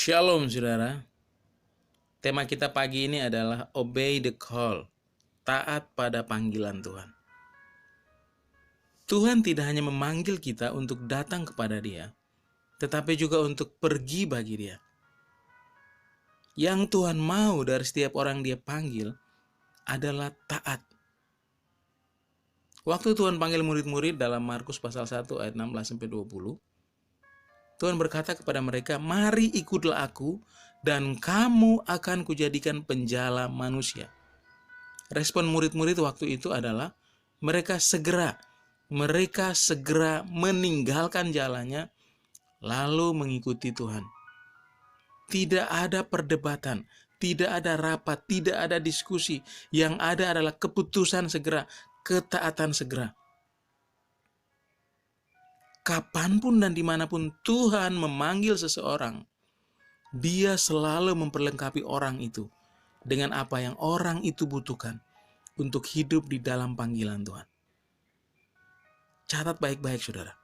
Shalom saudara. Tema kita pagi ini adalah Obey the Call, taat pada panggilan Tuhan. Tuhan tidak hanya memanggil kita untuk datang kepada Dia, tetapi juga untuk pergi bagi Dia. Yang Tuhan mau dari setiap orang Dia panggil adalah taat. Waktu Tuhan panggil murid-murid dalam Markus pasal 1 ayat 16-20, Tuhan berkata kepada mereka, "Mari ikutlah aku, dan kamu akan kujadikan penjala manusia." Respon murid-murid waktu itu adalah mereka segera meninggalkan jalannya, lalu mengikuti Tuhan. Tidak ada perdebatan, tidak ada rapat, tidak ada diskusi. Yang ada adalah keputusan segera, ketaatan segera. Kapanpun dan dimanapun Tuhan memanggil seseorang, Dia selalu memperlengkapi orang itu dengan apa yang orang itu butuhkan untuk hidup di dalam panggilan Tuhan. Catat baik-baik saudara.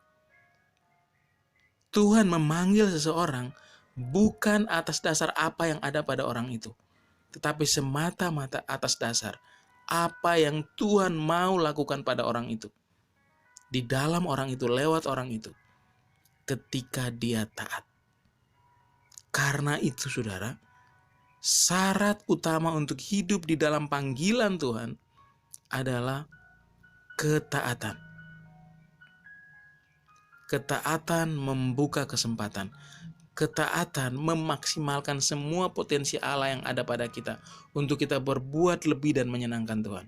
Tuhan memanggil seseorang bukan atas dasar apa yang ada pada orang itu, tetapi semata-mata atas dasar apa yang Tuhan mau lakukan pada orang itu. Di dalam orang itu, lewat orang itu, ketika dia taat. Karena itu saudara, syarat utama untuk hidup di dalam panggilan Tuhan adalah ketaatan. Ketaatan membuka kesempatan. Ketaatan memaksimalkan semua potensi Allah yang ada pada kita untuk kita berbuat lebih dan menyenangkan Tuhan.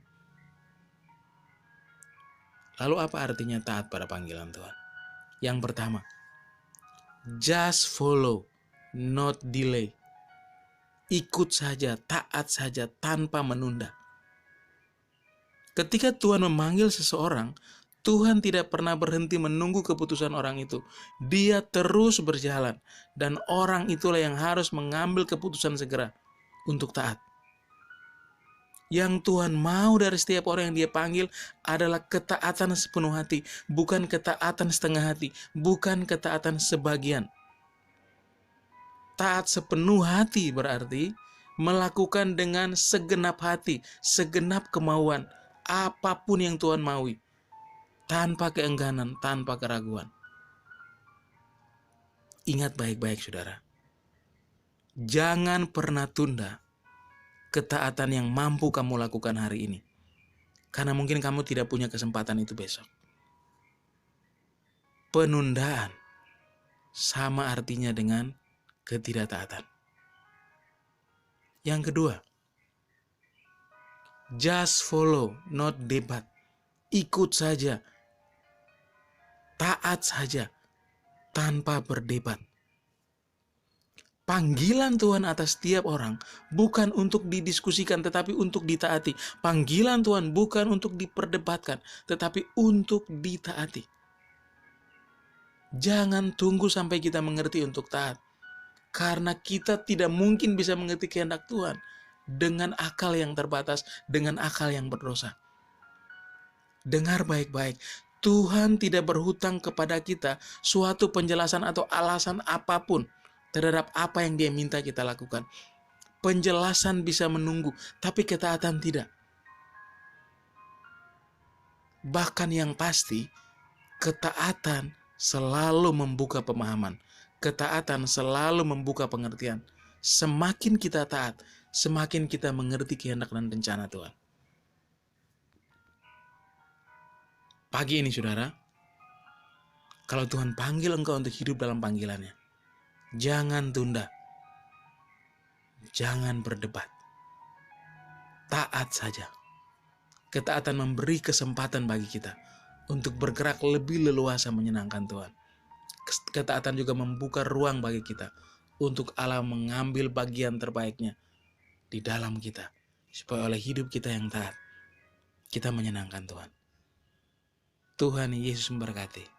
Lalu apa artinya taat pada panggilan Tuhan? Yang pertama, just follow, not delay. Ikut saja, taat saja tanpa menunda. Ketika Tuhan memanggil seseorang, Tuhan tidak pernah berhenti menunggu keputusan orang itu. Dia terus berjalan, dan orang itulah yang harus mengambil keputusan segera untuk taat. Yang Tuhan mau dari setiap orang yang Dia panggil adalah ketaatan sepenuh hati, bukan ketaatan setengah hati, bukan ketaatan sebagian. Taat sepenuh hati berarti melakukan dengan segenap hati, segenap kemauan, apapun yang Tuhan maui, tanpa keengganan, tanpa keraguan. Ingat baik-baik saudara, jangan pernah tunda ketaatan yang mampu kamu lakukan hari ini, karena mungkin kamu tidak punya kesempatan itu besok. Penundaan sama artinya dengan ketidaktaatan. Yang kedua, just follow, not debat. Ikut saja, taat saja, tanpa berdebat. Panggilan Tuhan atas setiap orang bukan untuk didiskusikan, tetapi untuk ditaati. Panggilan Tuhan bukan untuk diperdebatkan, tetapi untuk ditaati. Jangan tunggu sampai kita mengerti untuk taat, karena kita tidak mungkin bisa mengerti kehendak Tuhan dengan akal yang terbatas, dengan akal yang berdosa. Dengar baik-baik, Tuhan tidak berhutang kepada kita suatu penjelasan atau alasan apapun terhadap apa yang Dia minta kita lakukan. Penjelasan bisa menunggu, tapi ketaatan tidak. Bahkan yang pasti, ketaatan selalu membuka pemahaman. Ketaatan selalu membuka pengertian. Semakin kita taat, semakin kita mengerti kehendak dan rencana Tuhan. Pagi ini saudara, kalau Tuhan panggil engkau untuk hidup dalam panggilannya, jangan tunda, jangan berdebat, taat saja. Ketaatan memberi kesempatan bagi kita untuk bergerak lebih leluasa menyenangkan Tuhan. Ketaatan juga membuka ruang bagi kita untuk Allah mengambil bagian terbaiknya di dalam kita, supaya oleh hidup kita yang taat, kita menyenangkan Tuhan. Tuhan Yesus memberkati.